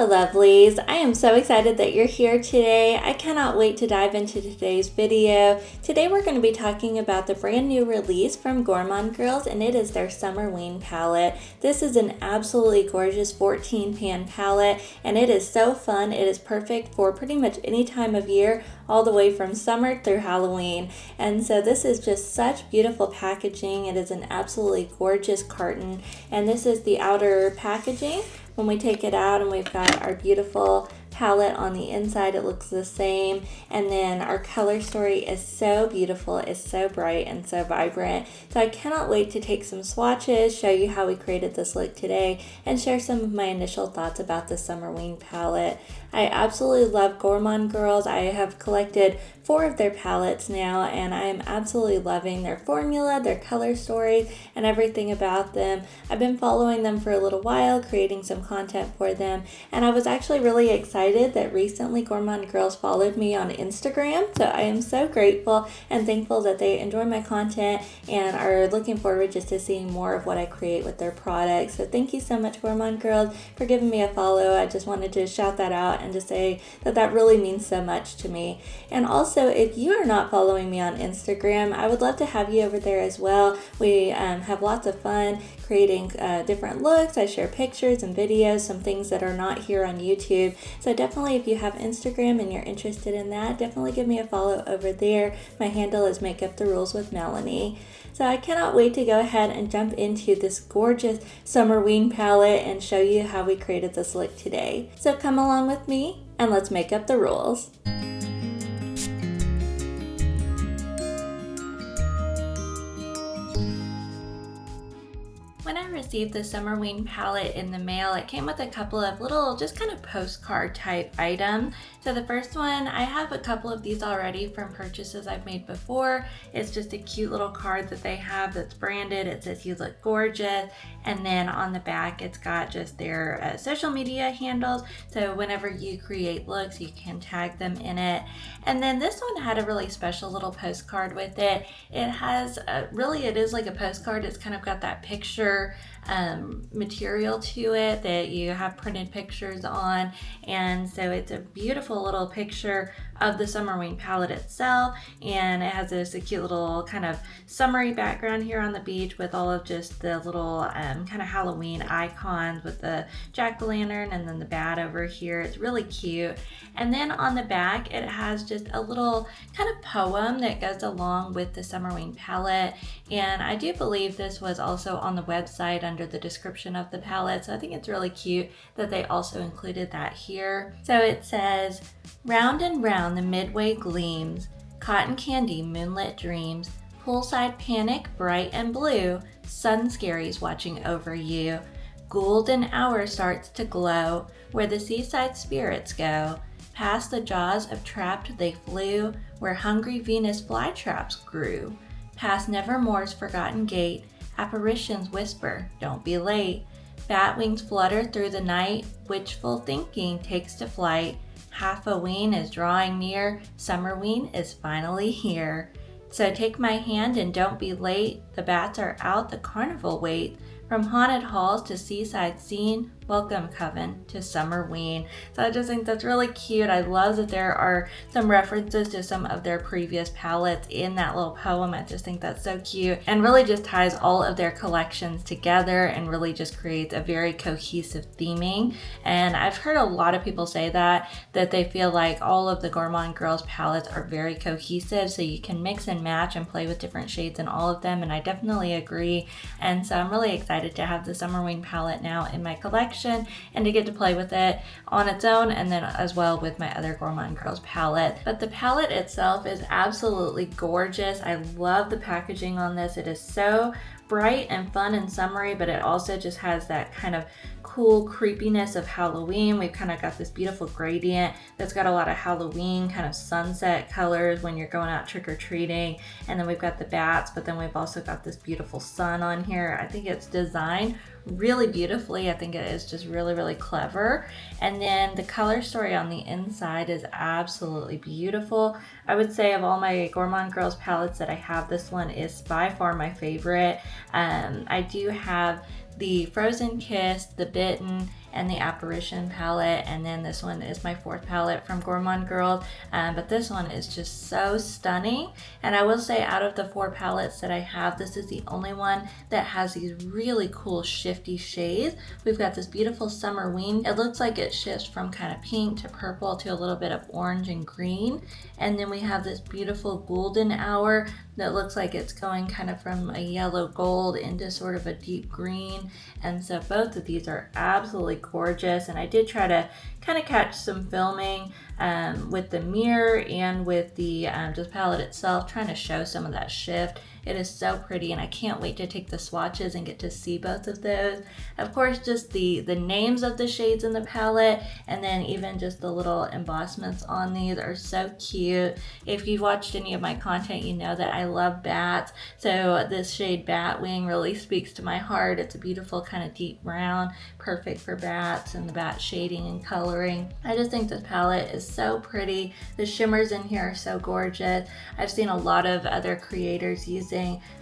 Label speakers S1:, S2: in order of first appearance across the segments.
S1: Hello lovelies, I am so excited that you're here today. I cannot wait to dive into today's video. Today we're going to be talking about the brand new release from Gourmande Girls, and it is their Summerween palette. This is an absolutely gorgeous 14 pan palette, and it is so fun. It is perfect for pretty much any time of year, all the way from summer through Halloween. And so this is just such beautiful packaging. It is an absolutely gorgeous carton, and this is the outer packaging. When we take it out and we've got our beautiful palette on the inside, it looks the same. And then our color story is so beautiful, it's so bright and so vibrant. So I cannot wait to take some swatches, show you how we created this look today, and share some of my initial thoughts about the Summerween palette. I absolutely love Gourmande Girls. I have collected 4 of their palettes now, and I am absolutely loving their formula, their color stories, and everything about them. I've been following them for a little while, creating some content for them, and I was actually really excited that recently Gourmande Girls followed me on Instagram. So I am so grateful and thankful that they enjoy my content and are looking forward just to seeing more of what I create with their products. So thank you so much, Gourmande Girls, for giving me a follow. I just wanted to shout that out and to say that that really means so much to me. And also, if you are not following me on Instagram, I would love to have you over there as well. We have lots of fun creating different looks. I share pictures and videos, some things that are not here on YouTube. So definitely, if you have Instagram and you're interested in that, definitely give me a follow over there. My handle is Make Up the Rules with Melanie. So I cannot wait to go ahead and jump into this gorgeous Summerween palette and show you how we created this look today. So come along with me and let's make up the rules. When I received the Summerween palette in the mail, it came with a couple of little just kind of postcard type items. So the first one, I have a couple of these already from purchases I've made before. It's just a cute little card that they have that's branded. It says "You look gorgeous," and then on the back it's got just their social media handles. So whenever you create looks, you can tag them in it. And then this one had a really special little postcard with it. It has it is like a postcard. It's kind of got that picture material to it that you have printed pictures on, and so it's a beautiful little picture of the Summerween palette itself, and it has this cute little kind of summery background here on the beach with all of just the little kind of Halloween icons with the jack-o'-lantern and then the bat over here. It's really cute. And then on the back it has just a little kind of poem that goes along with the Summerween palette, and I do believe this was also on the website under the description of the palette, so I think it's really cute that they also included that here. So it says, "Round and round the midway gleams, cotton candy moonlit dreams, poolside panic bright and blue, sun scaries watching over you. Golden hour starts to glow where the seaside spirits go. Past the jaws of trapped they flew where hungry Venus flytraps grew. Past Nevermore's forgotten gate, apparitions whisper, don't be late. Bat wings flutter through the night, witchful thinking takes to flight. Half-o-ween is drawing near, Summerween is finally here. So take my hand and don't be late, the bats are out, the carnival wait. From haunted halls to seaside scene, welcome coven to Summerween." So I just think that's really cute. I love that there are some references to some of their previous palettes in that little poem. I just think that's so cute and really just ties all of their collections together and really just creates a very cohesive theming. And I've heard a lot of people say that they feel like all of the Gourmande Girls palettes are very cohesive, so you can mix and match and play with different shades in all of them, and I definitely agree. And so I'm really excited to have the Summerween palette now in my collection and to get to play with it on its own, and then as well with my other Gourmande Girls palette. But the palette itself is absolutely gorgeous. I love the packaging on this. It is so bright and fun and summery, but it also just has that kind of cool creepiness of Halloween. We've kind of got this beautiful gradient that's got a lot of Halloween kind of sunset colors when you're going out trick-or-treating. And then we've got the bats, but then we've also got this beautiful sun on here. I think it's designed really beautifully. I think it is just really, really clever. And then the color story on the inside is absolutely beautiful. I would say of all my Gourmande Girls palettes that I have, this one is by far my favorite. I do have the Frozen Kiss, the Bitten, and the Apparition palette, and then this one is my fourth palette from Gourmande Girls, but this one is just so stunning. And I will say, out of the 4 palettes that I have, this is the only one that has these really cool shifty shades. We've got this beautiful Summerween. It looks like it shifts from kind of pink to purple to a little bit of orange and green. And then we have this beautiful golden hour that looks like it's going kind of from a yellow gold into sort of a deep green. And so both of these are absolutely gorgeous. And I did try to kind of catch some filming with the mirror and with the just palette itself, trying to show some of that shift. It is so pretty, and I can't wait to take the swatches and get to see both of those. Of course, just the names of the shades in the palette, and then even just the little embossments on these are so cute. If you've watched any of my content, you know that I love bats, so this shade Batwing really speaks to my heart. It's a beautiful kind of deep brown, perfect for bats and the bat shading and coloring. I just think this palette is so pretty. The shimmers in here are so gorgeous. I've seen a lot of other creators using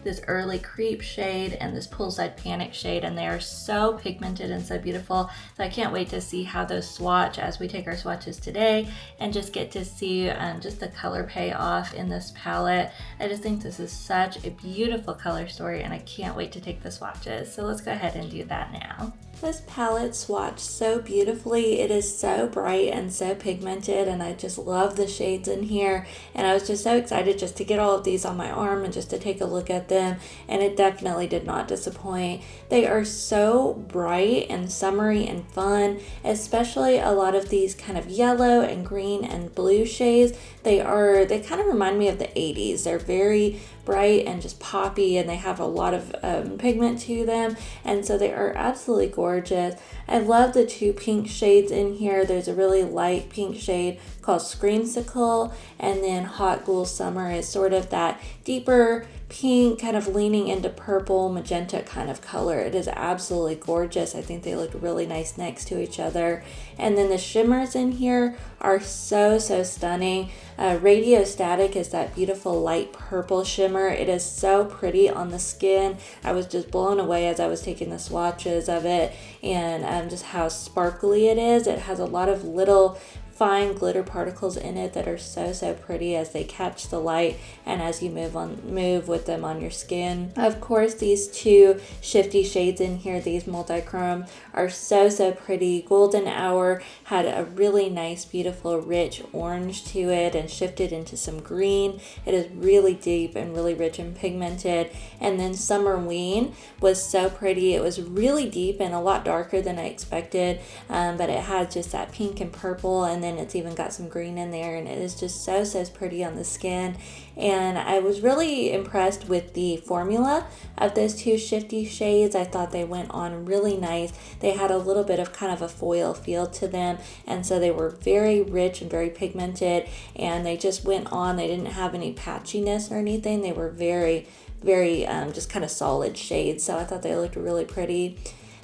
S1: this early creep shade and this poolside panic shade, and they are so pigmented and so beautiful. So I can't wait to see how those swatch as we take our swatches today and just get to see just the color payoff in this palette. I just think this is such a beautiful color story, and I can't wait to take the swatches. So let's go ahead and do that now. This palette swatched so beautifully. It is so bright and so pigmented, and I just love the shades in here. And I was just so excited just to get all of these on my arm and just to take a look at them, and it definitely did not disappoint. They are so bright and summery and fun, especially a lot of these kind of yellow and green and blue shades. They kind of remind me of the 80s. They're very bright and just poppy, and they have a lot of pigment to them, and so they are absolutely gorgeous. I love the 2 pink shades in here. There's a really light pink shade called Screamsicle, and then Hot Ghoul Summer is sort of that deeper pink, kind of leaning into purple magenta kind of color. It is absolutely gorgeous. I think they look really nice next to each other. And then the shimmers in here are so stunning. Radio Static is that beautiful light purple shimmer. It is so pretty on the skin. I was just blown away as I was taking the swatches of it, and just how sparkly it is. It has a lot of little fine glitter particles in it that are so pretty as they catch the light and as you move with them on your skin. Of course, these 2 shifty shades in here, these multi-chrome, are so pretty. Golden Hour had a really nice, beautiful, rich orange to it and shifted into some green. It is really deep and really rich and pigmented. And then Summerween was so pretty. It was really deep and a lot darker than I expected, but it had just that pink and purple, and then it's even got some green in there, and it is just so pretty on the skin. And I was really impressed with the formula of those 2 shifty shades. I thought they went on really nice. They had a little bit of kind of a foil feel to them, and so they were very rich and very pigmented, and they just went on. They didn't have any patchiness or anything. They were very just kind of solid shades, so I thought they looked really pretty.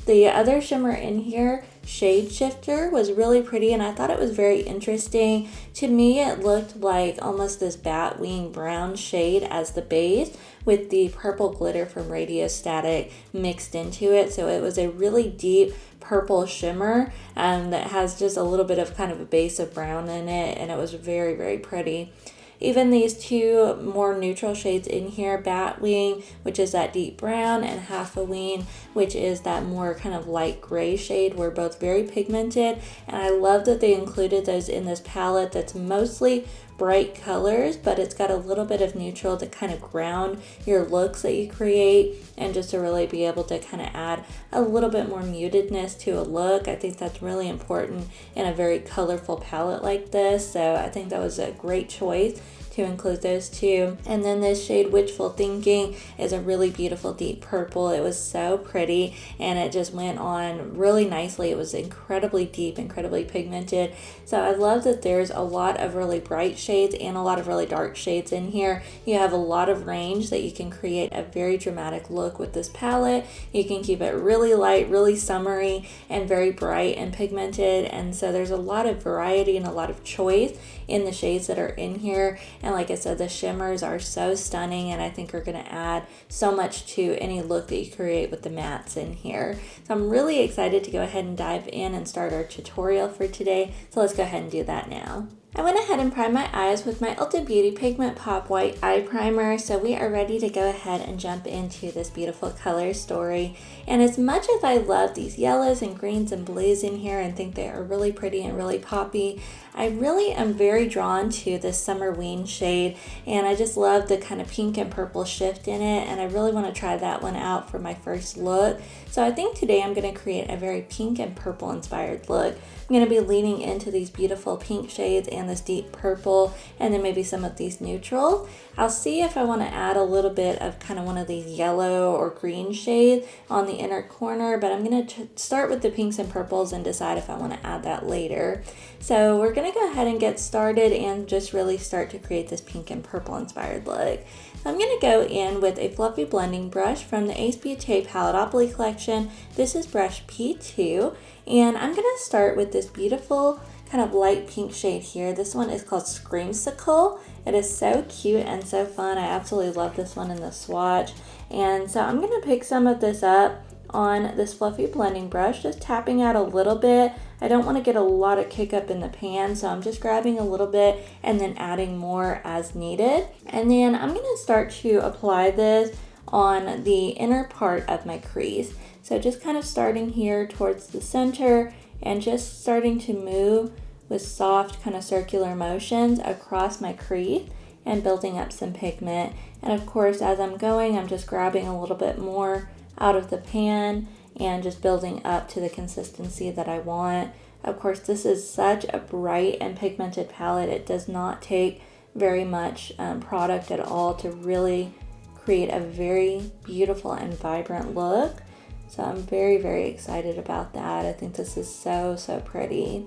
S1: The other shimmer in here, Shade Shifter, was really pretty, and I thought it was very interesting. To me, it looked like almost this Batwing brown shade as the base with the purple glitter from Radio Static mixed into it. So it was a really deep purple shimmer that has just a little bit of kind of a base of brown in it, and it was very pretty. Even these 2 more neutral shades in here, Batwing, which is that deep brown, and half-o-ween, which is that more kind of light gray shade, were both very pigmented, and I love that they included those in this palette that's mostly bright colors, but it's got a little bit of neutral to kind of ground your looks that you create, and just to really be able to kind of add a little bit more mutedness to a look. I think that's really important in a very colorful palette like this, so I think that was a great choice to include those 2. And then this shade Wishful Thinking is a really beautiful deep purple. It was so pretty, and it just went on really nicely. It was incredibly deep, incredibly pigmented. So I love that there's a lot of really bright shades and a lot of really dark shades in here. You have a lot of range that you can create a very dramatic look with this palette. You can keep it really light, really summery, and very bright and pigmented. And so there's a lot of variety and a lot of choice in the shades that are in here. And like I said, the shimmers are so stunning and I think are going to add so much to any look that you create with the mattes in here. So I'm really excited to go ahead and dive in and start our tutorial for today. So let's go ahead and do that now. I went ahead and primed my eyes with my Ulta Beauty Pigment Pop White Eye Primer, so we are ready to go ahead and jump into this beautiful color story. And as much as I love these yellows and greens and blues in here and think they are really pretty and really poppy, I really am very drawn to this Summerween shade, and I just love the kind of pink and purple shift in it, and I really want to try that one out for my first look. So I think today I'm going to create a very pink and purple inspired look. I'm going to be leaning into these beautiful pink shades and this deep purple, and then maybe some of these neutral. I'll see if I want to add a little bit of kind of one of these yellow or green shades on the inner corner, but I'm going to start with the pinks and purples and decide if I want to add that later. So we're going to go ahead and get started and just really start to create this pink and purple inspired look. I'm going to go in with a fluffy blending brush from the Beauté Paletteopoly collection. This is brush P2, and I'm going to start with this beautiful kind of light pink shade here. This one is called Screamsicle. It is so cute and so fun. I absolutely love this one in the swatch. And so I'm going to pick some of this up on this fluffy blending brush, just tapping out a little bit. I don't want to get a lot of kick up in the pan, so I'm just grabbing a little bit and then adding more as needed. And then I'm going to start to apply this on the inner part of my crease. So just kind of starting here towards the center and just starting to move with soft kind of circular motions across my crease and building up some pigment. And of course, as I'm going, I'm just grabbing a little bit more out of the pan and just building up to the consistency that I want. Of course, this is such a bright and pigmented palette. It does not take very much product at all to really create a very beautiful and vibrant look. So I'm very, very excited about that. I think this is so, so pretty.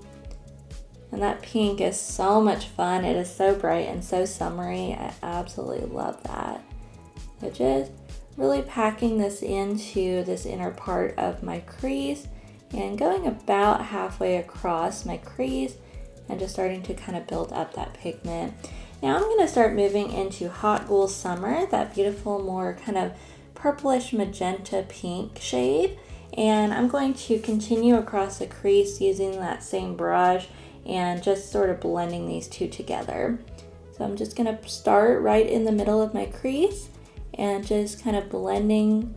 S1: And that pink is so much fun. It is so bright and so summery. I absolutely love that. So just really packing this into this inner part of my crease and going about halfway across my crease and just starting to kind of build up that pigment. Now I'm going to start moving into Hot Ghoul Summer, that beautiful more kind of purplish magenta pink shade, and I'm going to continue across the crease using that same brush and just sort of blending these two together. So I'm just going to start right in the middle of my crease and just kind of blending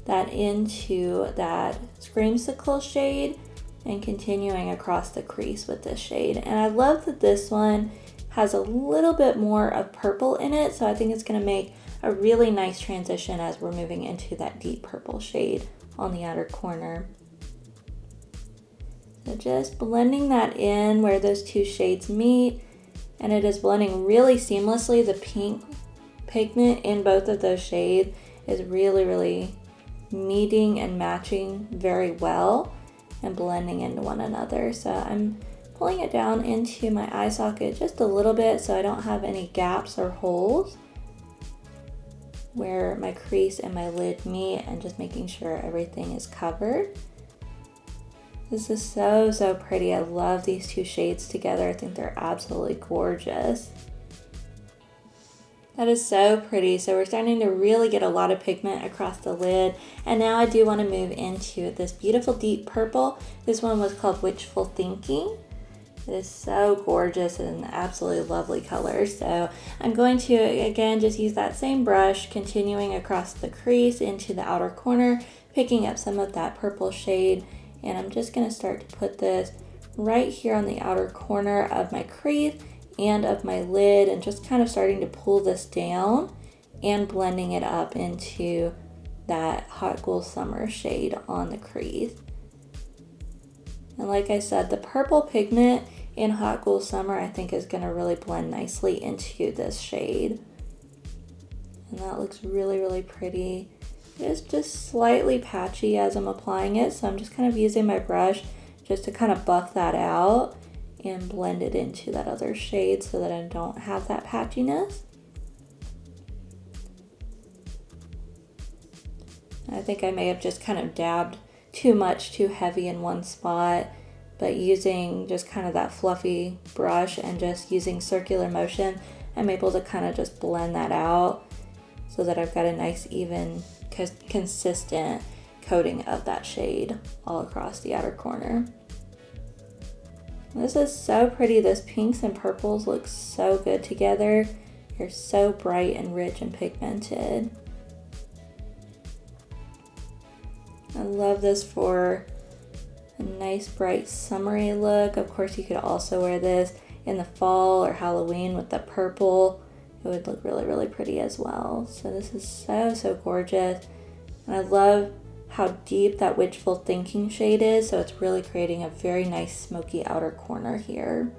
S1: that into that Screamsicle shade and continuing across the crease with this shade. And I love that this one has a little bit more of purple in it, so I think it's going to make a really nice transition as we're moving into that deep purple shade on the outer corner. So just blending that in where those two shades meet, and it is blending really seamlessly. The pink pigment in both of those shades is really, really meeting and matching very well and blending into one another. So I'm pulling it down into my eye socket just a little bit so I don't have any gaps or holes where my crease and my lid meet, and just making sure everything is covered. This is so, so pretty. I love these two shades together. I think they're absolutely gorgeous. That is so pretty. So we're starting to really get a lot of pigment across the lid. And now I do want to move into this beautiful deep purple. This one was called Wishful Thinking. It is so gorgeous and absolutely lovely color. So I'm going to, again, just use that same brush, continuing across the crease into the outer corner, picking up some of that purple shade. And I'm just going to start to put this right here on the outer corner of my crease and of my lid, and just kind of starting to pull this down and blending it up into that Hot Ghoul Summer shade on the crease. And like I said, the purple pigment in Hot Ghoul Summer I think is going to really blend nicely into this shade. And that looks really, really pretty. It's just slightly patchy as I'm applying it, so I'm just kind of using my brush just to kind of buff that out and blend it into that other shade so that I don't have that patchiness. I think I may have just kind of dabbed too much, too heavy in one spot, but using just kind of that fluffy brush and just using circular motion, I'm able to kind of just blend that out so that I've got a nice, even, consistent coating of that shade all across the outer corner. This is so pretty. Those pinks and purples look so good together. They're so bright and rich and pigmented. I love this for a nice bright summery look. Of course, you could also wear this in the fall or Halloween with the purple. It would look really, really pretty as well. So this is so, so gorgeous. And I love how deep that wishful thinking shade is. So it's really creating a very nice smoky outer corner here.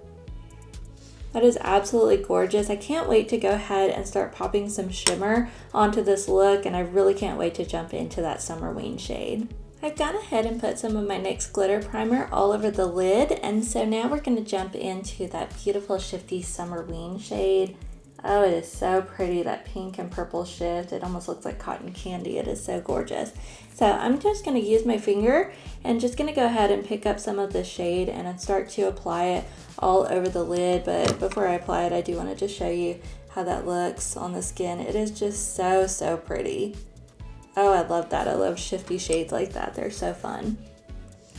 S1: That is absolutely gorgeous. I can't wait to go ahead and start popping some shimmer onto this look, and I really can't wait to jump into that Summerween shade. I've gone ahead and put some of my NYX glitter primer all over the lid, and so now we're going to jump into that beautiful shifty Summerween shade. Oh, it is so pretty, that pink and purple shift. It almost looks like cotton candy. It is so gorgeous. So I'm just going to use my finger and just going to go ahead and pick up some of the shade and start to apply it all over the lid. But before I apply it, I do want to just show you how that looks on the skin. It is just so, so pretty. Oh, I love that. I love shifty shades like that. They're so fun.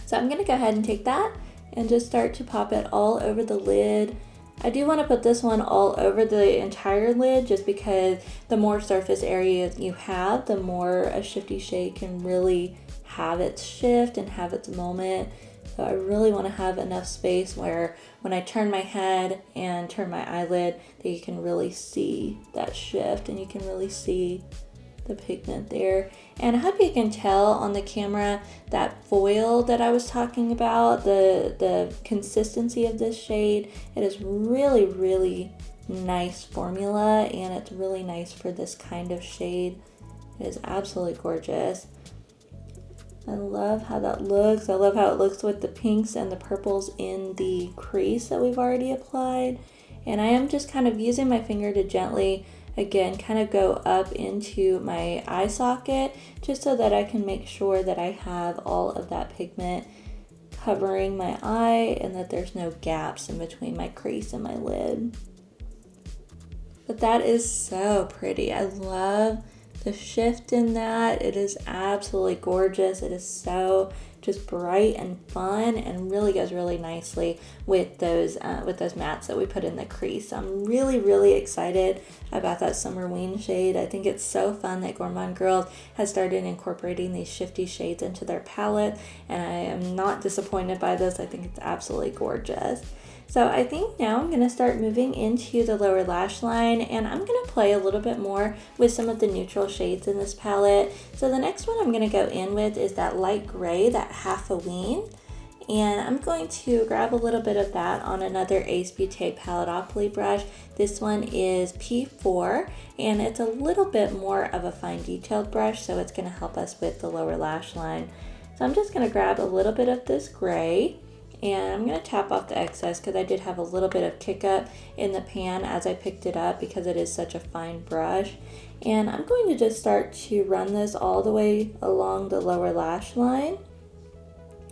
S1: So I'm going to go ahead and take that and just start to pop it all over the lid. I do want to put this one all over the entire lid just because the more surface area you have, the more a shifty shade can really have its shift and have its moment. So I really want to have enough space where when I turn my head and turn my eyelid that you can really see that shift and you can really see the pigment there. And I hope you can tell on the camera that foil that I was talking about, the consistency of this shade. It is really, really nice formula, and it's really nice for this kind of shade. It is absolutely gorgeous. I love how that looks. I love how it looks with the pinks and the purples in the crease that we've already applied. And I am just kind of using my finger to gently, again, kind of go up into my eye socket just so that I can make sure that I have all of that pigment covering my eye and that there's no gaps in between my crease and my lid. But that is so pretty. I love the shift in that. It is absolutely gorgeous. It is so just bright and fun and really goes really nicely with those mattes that we put in the crease. I'm really, really excited about that Summerween shade. I think it's so fun that Gourmande Girls has started incorporating these shifty shades into their palette, and I am not disappointed by this. I think it's absolutely gorgeous. So I think now I'm going to start moving into the lower lash line, and I'm going to play a little bit more with some of the neutral shades in this palette. So the next one I'm going to go in with is that light gray, that half-o-ween. And I'm going to grab a little bit of that on another Ace Beauté Paletteopoly brush. This one is P4, and it's a little bit more of a fine detailed brush, so it's going to help us with the lower lash line. So I'm just going to grab a little bit of this gray, and I'm going to tap off the excess because I did have a little bit of kick up in the pan as I picked it up because it is such a fine brush. And I'm going to just start to run this all the way along the lower lash line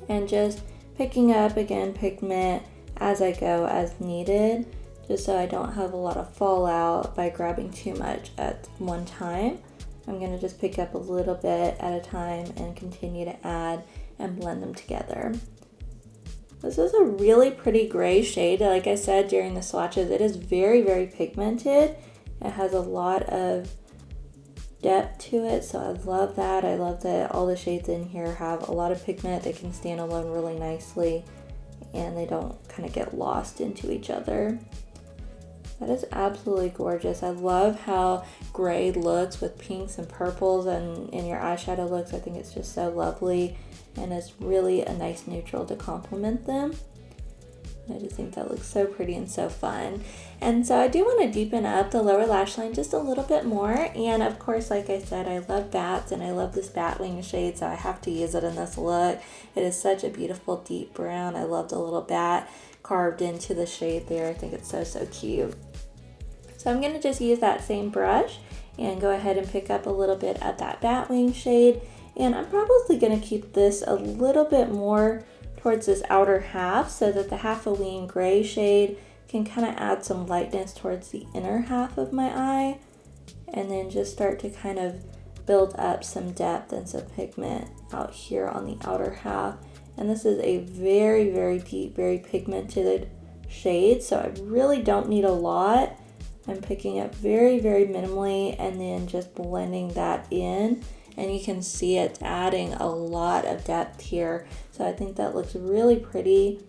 S1: and just picking up, again, pigment as I go as needed, just so I don't have a lot of fallout by grabbing too much at one time. I'm going to just pick up a little bit at a time and continue to add and blend them together. This is a really pretty gray shade. Like I said during the swatches, it is very, very pigmented. It has a lot of depth to it, so I love that. I love that all the shades in here have a lot of pigment. They can stand alone really nicely, and they don't kind of get lost into each other. That is absolutely gorgeous. I love how gray looks with pinks and purples and in your eyeshadow looks. I think it's just so lovely, and it's really a nice neutral to complement them. I just think that looks so pretty and so fun. And so I do want to deepen up the lower lash line just a little bit more. And of course, like I said, I love bats and I love this Batwing shade, so I have to use it in this look. It is such a beautiful deep brown. I love the little bat carved into the shade there. I think it's so, so cute. So I'm going to just use that same brush and go ahead and pick up a little bit of that Batwing shade. And I'm probably going to keep this a little bit more towards this outer half so that the half-o-ween gray shade can kind of add some lightness towards the inner half of my eye, and then just start to kind of build up some depth and some pigment out here on the outer half. And this is a very, very deep, very pigmented shade, so I really don't need a lot. I'm picking up very, very minimally and then just blending that in, and you can see it's adding a lot of depth here. So I think that looks really pretty,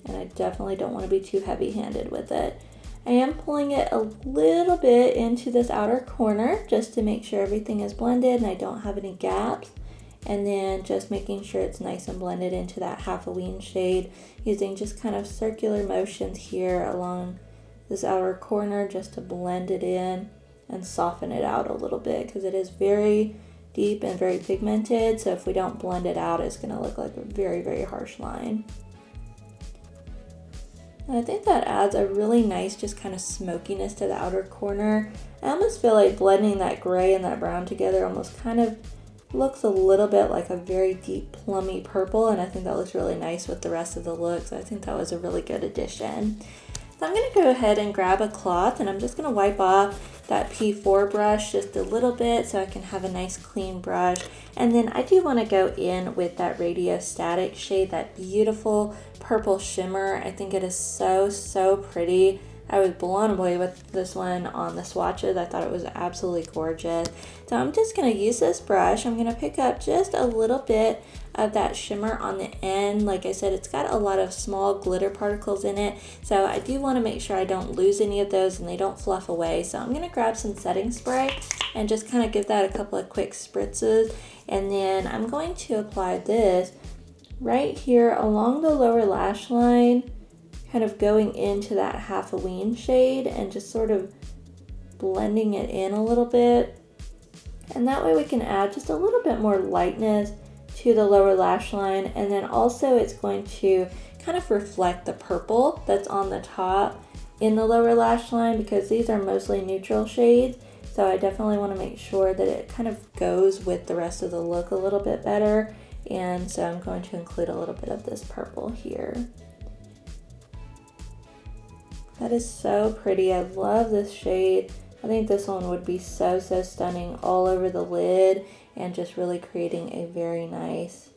S1: and I definitely don't want to be too heavy-handed with it. I am pulling it a little bit into this outer corner just to make sure everything is blended and I don't have any gaps. And then just making sure it's nice and blended into that half-o-ween shade, using just kind of circular motions here along this outer corner just to blend it in and soften it out a little bit, because it is very deep and very pigmented. So if we don't blend it out, it's going to look like a very, very harsh line. And I think that adds a really nice just kind of smokiness to the outer corner. I almost feel like blending that gray and that brown together almost kind of looks a little bit like a very deep plummy purple, and I think that looks really nice with the rest of the look. So I think that was a really good addition. So I'm going to go ahead and grab a cloth, and I'm just going to wipe off that P4 brush just a little bit so I can have a nice clean brush. And then I do want to go in with that Radio Static shade, that beautiful purple shimmer. I think it is so, so pretty. I was blown away with this one on the swatches. I thought it was absolutely gorgeous. So I'm just going to use this brush. I'm going to pick up just a little bit of that shimmer on the end. Like I said, it's got a lot of small glitter particles in it, so I do want to make sure I don't lose any of those and they don't fluff away. So I'm going to grab some setting spray and just kind of give that a couple of quick spritzes, and then I'm going to apply this right here along the lower lash line, kind of going into that half-o-ween shade and just sort of blending it in a little bit. And that way we can add just a little bit more lightness to the lower lash line, and then also it's going to kind of reflect the purple that's on the top in the lower lash line, because these are mostly neutral shades. So I definitely want to make sure that it kind of goes with the rest of the look a little bit better. And so I'm going to include a little bit of this purple here. That is so pretty. I love this shade. I think this one would be so, so stunning all over the lid, and just really creating a very nice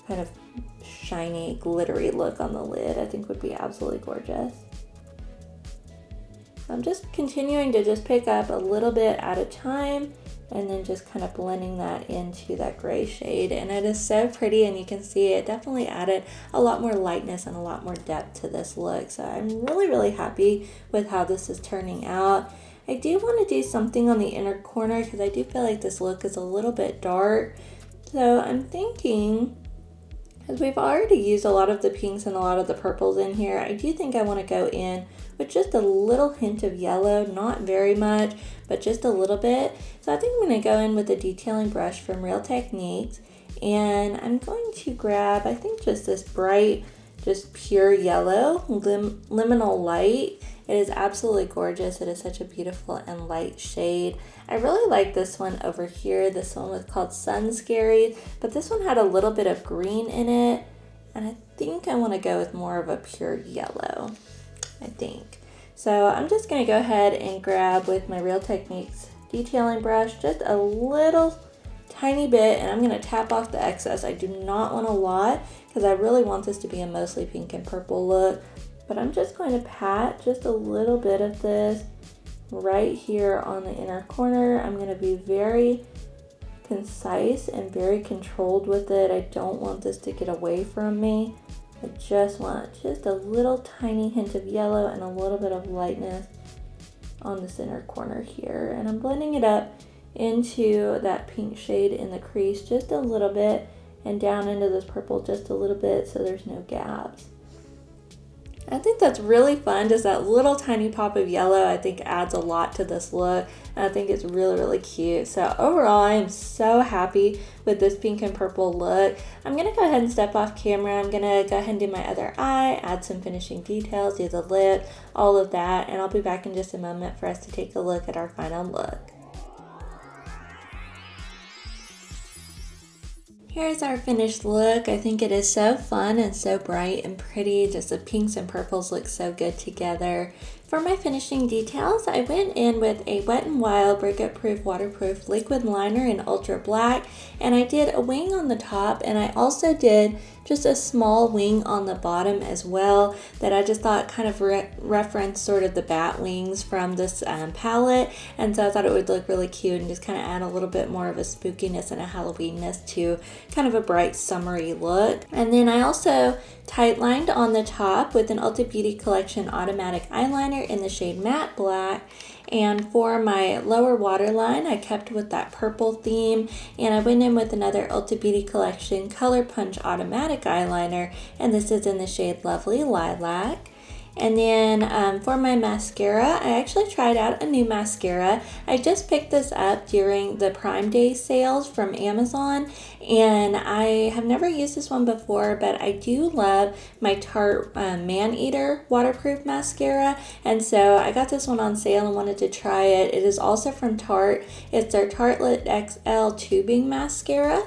S1: kind of shiny, glittery look on the lid. I think would be absolutely gorgeous. I'm just continuing to just pick up a little bit at a time, and then just kind of blending that into that gray shade. And it is so pretty, and you can see it definitely added a lot more lightness and a lot more depth to this look. So I'm really, really happy with how this is turning out. I do want to do something on the inner corner because I do feel like this look is a little bit dark. So I'm thinking, as we've already used a lot of the pinks and a lot of the purples in here, I do think I want to go in with just a little hint of yellow, not very much, but just a little bit. So I think I'm going to go in with a detailing brush from Real Techniques, and I'm going to grab, I think, just this bright, just pure yellow, liminal light. It is absolutely gorgeous. It is such a beautiful and light shade. I really like this one over here. This one was called Sun Scary, but this one had a little bit of green in it, and I think I want to go with more of a pure yellow, I think. So I'm just going to go ahead and grab with my Real Techniques detailing brush just a little tiny bit, and I'm going to tap off the excess. I do not want a lot because I really want this to be a mostly pink and purple look, but I'm just going to pat just a little bit of this right here on the inner corner. I'm going to be very concise and very controlled with it. I don't want this to get away from me. I just want just a little tiny hint of yellow and a little bit of lightness on this inner corner here. And I'm blending it up into that pink shade in the crease just a little bit, and down into this purple just a little bit so there's no gaps. I think that's really fun. Just that little tiny pop of yellow, I think, adds a lot to this look, and I think it's really, really cute. So overall, I am so happy with this pink and purple look. I'm going to go ahead and step off camera. I'm going to go ahead and do my other eye, add some finishing details, do the lip, all of that, and I'll be back in just a moment for us to take a look at our final look. Here's our finished look. I think it is so fun and so bright and pretty. Just the pinks and purples look so good together. For my finishing details, I went in with a Wet n Wild Breakup Proof Waterproof Liquid Liner in Ultra Black, and I did a wing on the top, and I also did just a small wing on the bottom as well that I just thought kind of referenced sort of the bat wings from this palette, and so I thought it would look really cute and just kind of add a little bit more of a spookiness and a Halloweenness to kind of a bright summery look. And then I also tight lined on the top with an Ulta Beauty Collection automatic eyeliner in the shade Matte Black. And for my lower waterline, I kept with that purple theme, and I went in with another Ulta Beauty Collection Color Punch automatic eyeliner, and this is in the shade Lovely Lilac. And then for my mascara, I actually tried out a new mascara. I just picked this up during the Prime Day sales from Amazon, and I have never used this one before, but I do love my Tarte Man-Eater waterproof mascara, and so I got this one on sale and wanted to try it. It is also from Tarte. It's their Tartelette XL tubing mascara.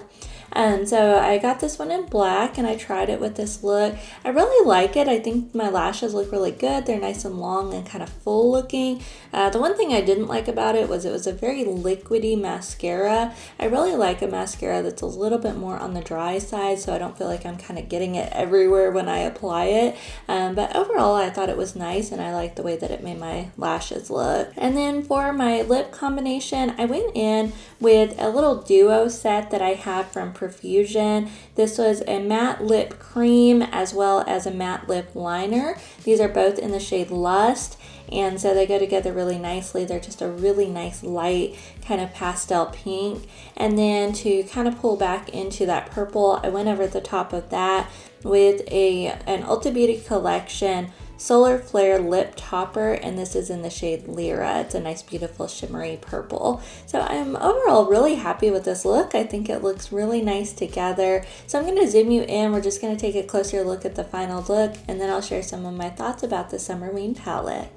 S1: So I got this one in black and I tried it with this look. I really like it. I think my lashes look really good. They're nice and long and kind of full looking. The one thing I didn't like about it was a very liquidy mascara. I really like a mascara that's a little bit more on the dry side, so I don't feel like I'm kind of getting it everywhere when I apply it. But overall, I thought it was nice and I liked the way that it made my lashes look. And then for my lip combination, I went in with a little duo set that I have from Profusion. This was a matte lip cream as well as a matte lip liner. These are both in the shade Lust, and so they go together really nicely. They're just a really nice light kind of pastel pink. And then to kind of pull back into that purple, I went over the top of that with an Ulta Beauty Collection Solar Flare Lip Topper, and this is in the shade Lyra. It's a nice, beautiful, shimmery purple. So I'm overall really happy with this look. I think it looks really nice together. So I'm going to zoom you in. We're just going to take a closer look at the final look, and then I'll share some of my thoughts about the Summerween palette.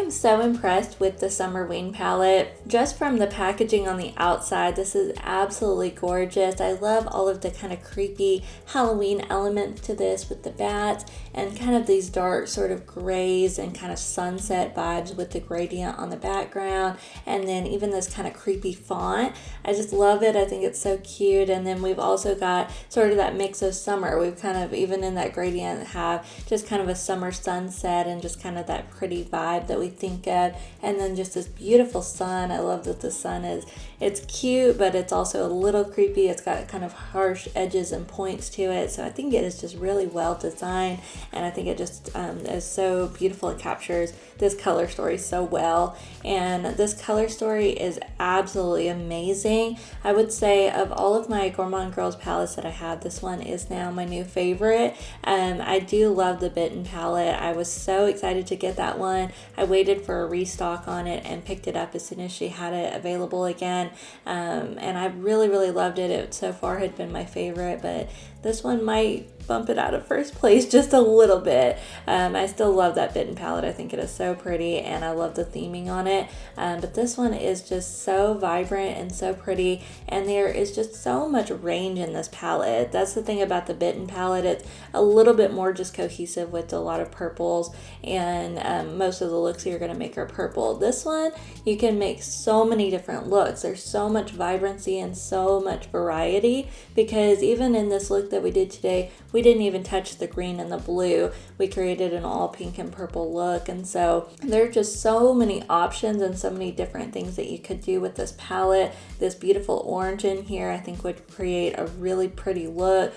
S1: So impressed with the Summerween palette. Just from the packaging on the outside, this is absolutely gorgeous. I love all of the kind of creepy Halloween elements to this with the bats and kind of these dark sort of grays and kind of sunset vibes with the gradient on the background, and then even this kind of creepy font. I just love it. I think it's so cute. And then we've also got sort of that mix of summer. We've kind of, even in that gradient, have just kind of a summer sunset and just kind of that pretty vibe that we think of, and then just this beautiful sun. I love that the sun it's cute, but it's also a little creepy. It's got kind of harsh edges and points to it, so I think it is just really well designed, and I think it just is so beautiful. It captures this color story so well, and this color story is absolutely amazing. I would say of all of my Gourmande Girls palettes that I have, this one is now my new favorite. I do love the Bitten palette. I was so excited to get that one. I waited for a restock on it and picked it up as soon as she had it available again, and I really loved it. It so far had been my favorite, but this one might bump it out of first place just a little bit. I still love that Bitten palette. I think it is so pretty, and I love the theming on it, but this one is just so vibrant and so pretty, and there is just so much range in this palette. That's the thing about the Bitten palette. It's a little bit more just cohesive with a lot of purples, and most of the looks you're going to make are purple. This one, you can make so many different looks. There's so much vibrancy and so much variety, because even in this look that we did today, we didn't even touch the green and the blue. We created an all pink and purple look, and so there are just so many options and so many different things that you could do with this palette. This beautiful orange in here I think would create a really pretty look.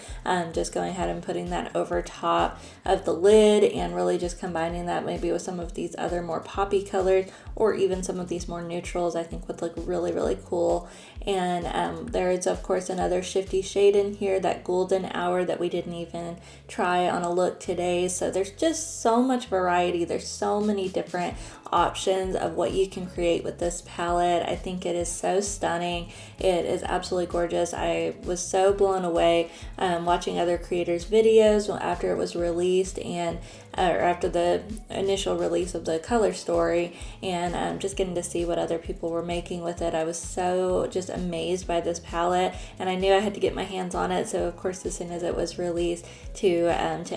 S1: Just going ahead and putting that over top of the lid and really just combining that maybe with some of these other more poppy colors, or even some of these more neutrals, I think would look really cool. And there is of course another shifty shade in here, that golden hour, that we didn't even try on a look today. So there's just so much variety. There's so many different options of what you can create with this palette. I think it is so stunning. It is absolutely gorgeous. I was so blown away watching other creators' videos after it was released, and or after the initial release of the color story, and just getting to see what other people were making with it. I was so just amazed by this palette, and I knew I had to get my hands on it. So of course, as soon as it was released to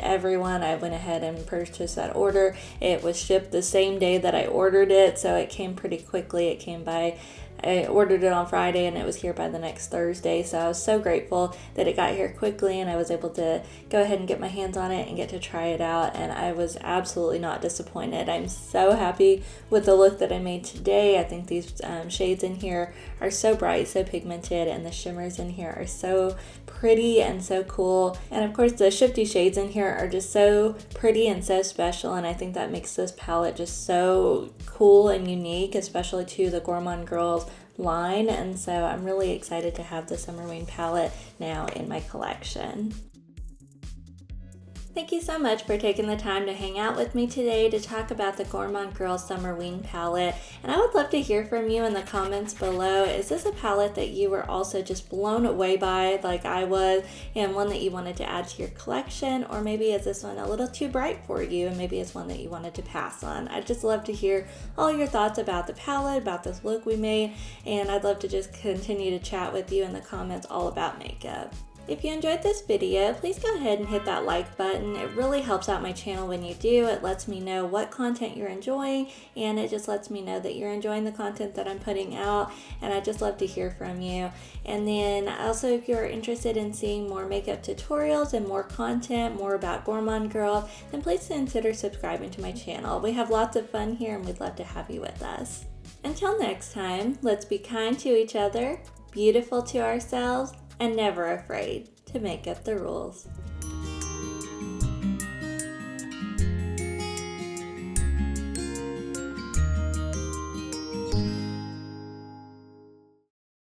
S1: everyone, I went ahead and purchased that order. It was shipped the same day that I ordered it, so it came pretty quickly. It came by, I ordered it on Friday and it was here by the next Thursday, so I was so grateful that it got here quickly and I was able to go ahead and get my hands on it and get to try it out, and I was absolutely not disappointed. I'm so happy with the look that I made today. I think these shades in here are so bright, so pigmented, and the shimmers in here are so pretty and so cool. And of course the shifty shades in here are just so pretty and so special, and I think that makes this palette just so cool and unique, especially to the Gourmande Girls line. And so I'm really excited to have the Summerween palette now in my collection. Thank you so much for taking the time to hang out with me today to talk about the Gourmande Girls Summerween palette. And I would love to hear from you in the comments below. Is this a palette that you were also just blown away by like I was, and one that you wanted to add to your collection? Or maybe is this one a little too bright for you and maybe it's one that you wanted to pass on? I'd just love to hear all your thoughts about the palette, about this look we made, and I'd love to just continue to chat with you in the comments all about makeup. If you enjoyed this video, please go ahead and hit that like button. It really helps out my channel when you do. It lets me know what content you're enjoying, and it just lets me know that you're enjoying the content that I'm putting out, and I just love to hear from you. And then also, if you're interested in seeing more makeup tutorials and more content, more about Gourmande Girl, then please consider subscribing to my channel. We have lots of fun here and we'd love to have you with us. Until next time, let's be kind to each other, beautiful to ourselves, and never afraid to make up the rules.